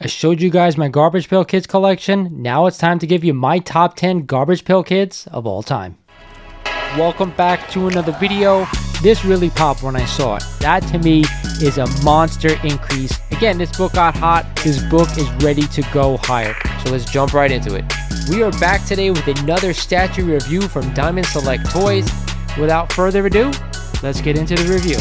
I showed you guys my Garbage Pail Kids collection. Now it's time to give you my top 10 Garbage Pail Kids of all time. Welcome back to another video. This really popped when I saw it. That to me is a monster increase. Again, this book got hot. This book is ready to go higher. So let's jump right into it. We are back today with another statue review from Diamond Select Toys. Without further ado, let's get into the review.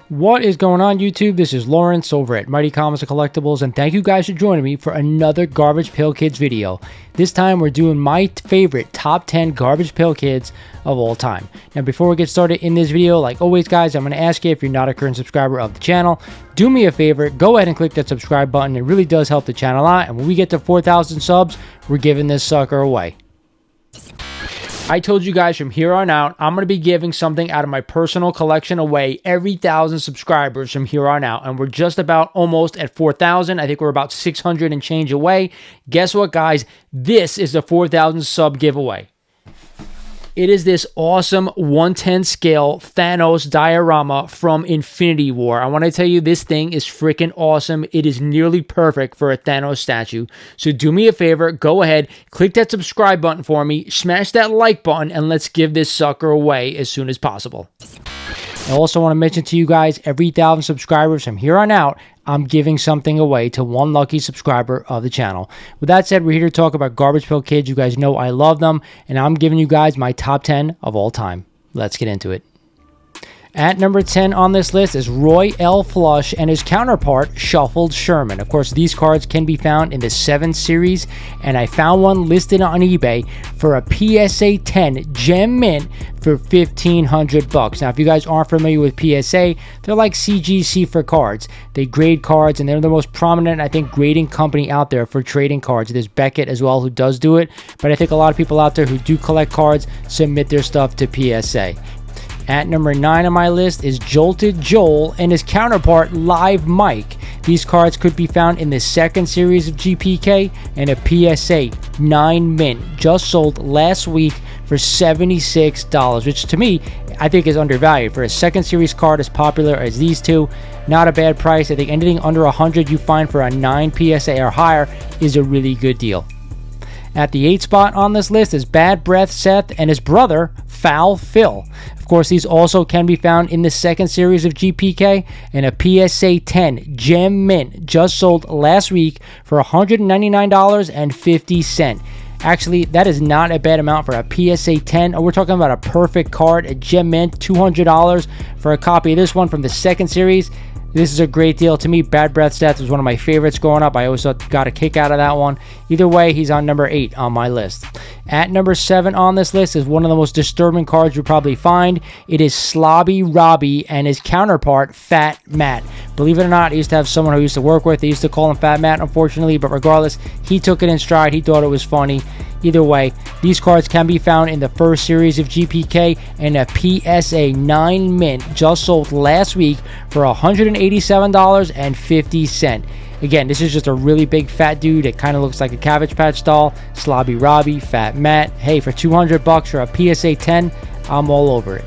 What is going on, YouTube? This is Lawrence over at Mighty Comics and Collectibles, and thank you guys for joining me for another Garbage Pail Kids video. This time we're doing my favorite top 10 Garbage Pail Kids of all time. Now before we get started in this video, like always guys, I'm going to ask you, if you're not a current subscriber of the channel, do me a favor, go ahead and click that subscribe button. It really does help the channel a lot, and when we get to 4,000 subs, we're giving this sucker away. I told you guys from here on out, I'm going to be giving something out of my personal collection away every 1,000 subscribers from here on out. And we're just about almost at 4,000. I think we're about 600 and change away. Guess what, guys? This is the 4,000 sub giveaway. It is this awesome 1/10 scale Thanos diorama from Infinity War. I want to tell you, this thing is freaking awesome. It is nearly perfect for a Thanos statue. So do me a favor, go ahead, click that subscribe button for me, smash that like button, and let's give this sucker away as soon as possible. I also want to mention to you guys, every 1,000 subscribers from here on out, I'm giving something away to one lucky subscriber of the channel. With that said, we're here to talk about Garbage Pail Kids. You guys know I love them, and I'm giving you guys my top 10 of all time. Let's get into it. At number 10 on this list is Roy L. Flush and his counterpart, Shuffled Sherman. Of course, these cards can be found in the 7 series, and I found one listed on eBay for a PSA 10 Gem Mint for $1,500. Now, if you guys aren't familiar with PSA, they're like CGC for cards. They grade cards, and they're the most prominent, I think, grading company out there for trading cards. There's Beckett as well, who does do it, but I think a lot of people out there who do collect cards submit their stuff to PSA. At number 9 on my list is Jolted Joel and his counterpart, Live Mike. These cards could be found in the 2nd series of GPK and a PSA 9 mint, just sold last week for $76, which to me, I think is undervalued. For a 2nd series card as popular as these two, not a bad price. I think anything under 100 you find for a 9 PSA or higher is a really good deal. At the 8th spot on this list is Bad Breath Seth and his brother, Foul Phil. Of course, these also can be found in the 2nd series of GPK and a PSA 10 Gem Mint, just sold last week for $199.50. Actually, that is not a bad amount for a PSA 10. We're talking about a perfect card, a Gem Mint, $200 for a copy of this one from the 2nd series. This is a great deal. To me, Bad Breath Seth was one of my favorites growing up. I always got a kick out of that one. Either way, he's on number 8 on my list. At number 7 on this list is one of the most disturbing cards you'll probably find. It is Slobby Robbie and his counterpart, Fat Matt. Believe it or not, I used to have someone who I used to work with. They used to call him Fat Matt, unfortunately, but regardless, he took it in stride. He thought it was funny. Either way, these cards can be found in the 1st series of GPK and a PSA 9 mint, just sold last week for $187.50. Again, this is just a really big fat dude. It kind of looks like a Cabbage Patch doll. Slobby Robbie, Fat Matt. Hey, for $200 for a PSA 10, I'm all over it.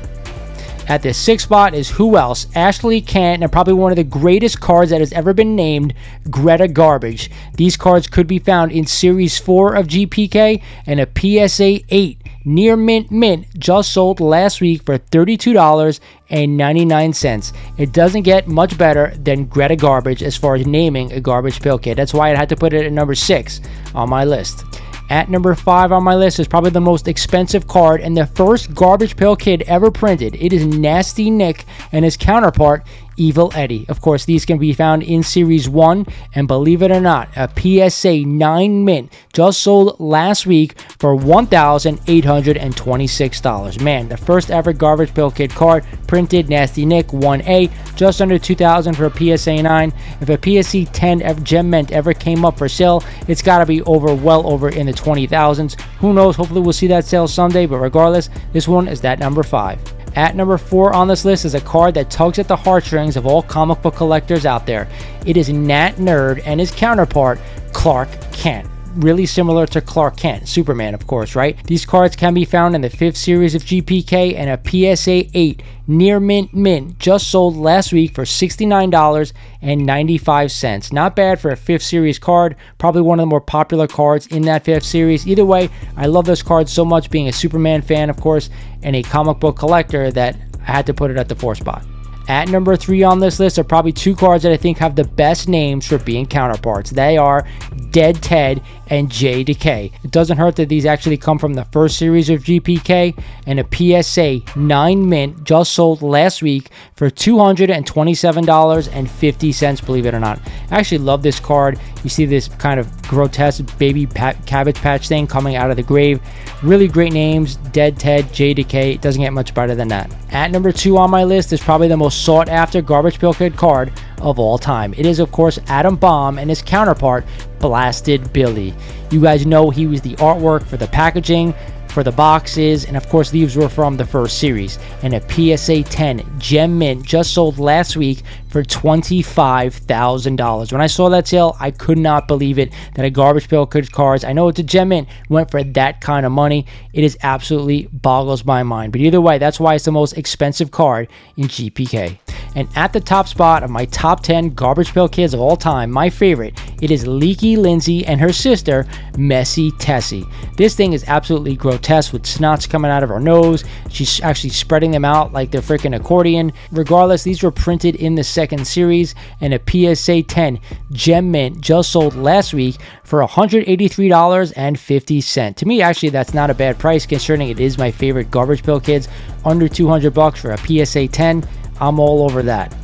At the 6th spot is who else? Ashley Kent, and probably one of the greatest cards that has ever been named, Greta Garbage. These cards could be found in Series 4 of GPK and a PSA 8 Near Mint, just sold last week for $32.99. It doesn't get much better than Greta Garbage as far as naming a Garbage Pail Kid. That's why I had to put it at number 6 on my list. At number 5 on my list is probably the most expensive card and the first Garbage Pail Kid ever printed. It is Nasty Nick and his counterpart, Evil Eddie. Of course, these can be found in Series 1, and believe it or not, a PSA 9 mint just sold last week for $1,826. Man, the first ever Garbage Pail Kid card printed, Nasty Nick 1A, just under $2,000 for a PSA 9. If a PSA 10 Gem Mint ever came up for sale, it's got to be well over in the 20,000s. Who knows? Hopefully we'll see that sale someday, but regardless, this one is at number 5. At number 4 on this list is a card that tugs at the heartstrings of all comic book collectors out there. It is Nat Nerd and his counterpart, Clark Kent. really similar to Clark Kent, Superman of course, right? These cards can be found in the 5th series of GPK and a PSA 8 near mint just sold last week for $69.95. Not bad for a 5th series card, probably one of the more popular cards in that 5th series. Either way, I love this card so much, being a Superman fan of course and a comic book collector, that I had to put it at the 4th spot. At number 3 on this list are probably 2 cards that I think have the best names for being counterparts. They are Dead Ted and J Decay. It doesn't hurt that these actually come from the 1st series of GPK, and a PSA 9 mint just sold last week for $227.50, believe it or not. I actually love this card. You see this kind of grotesque baby Cabbage Patch thing coming out of the grave. Really great names, Dead Ted, J Decay. It doesn't get much better than that. At number 2 on my list is probably the most sought after Garbage Pail Kid card of all time. It is of course Atom Bomb and his counterpart Blasted Billy. You guys know he was the artwork for the packaging, for the boxes, and of course these were from the 1st series. And a PSA 10 Gem Mint just sold last week for $25,000. When I saw that sale, I could not believe it, that a Garbage Pail Kids cards, I know it's a Gem Mint, went for that kind of money. It is absolutely boggles my mind. But either way, that's why it's the most expensive card in GPK. And at the top spot of my top 10 Garbage Pail Kids of all time, my favorite, it is Leaky Lindsay and her sister, Messy Tessie. This thing is absolutely grotesque with snots coming out of her nose. She's actually spreading them out like they're freaking accordion. Regardless, these were printed in the 2nd series, and a PSA 10 Gem Mint just sold last week for $183.50. To me, actually, that's not a bad price considering it is my favorite Garbage Pail Kids. Under $200 for a PSA 10. I'm all over that.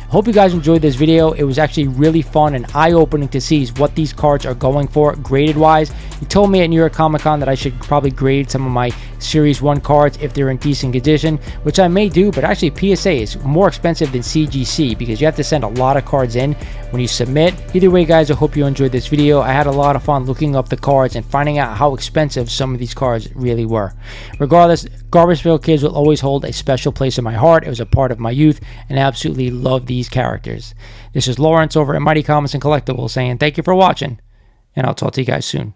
Hope you guys enjoyed this video. It was actually really fun and eye-opening to see what these cards are going for graded wise. You told me at New York Comic Con that I should probably grade some of my Series 1 cards if they're in decent condition, which I may do, but actually PSA is more expensive than CGC because you have to send a lot of cards in when you submit. Either way guys, I hope you enjoyed this video. I had a lot of fun looking up the cards and finding out how expensive some of these cards really were. Regardless, Garbage Pail Kids will always hold a special place in my heart. It was a part of my youth and I absolutely love these characters. This is Lawrence over at Mighty Comics and Collectibles saying thank you for watching, and I'll talk to you guys soon.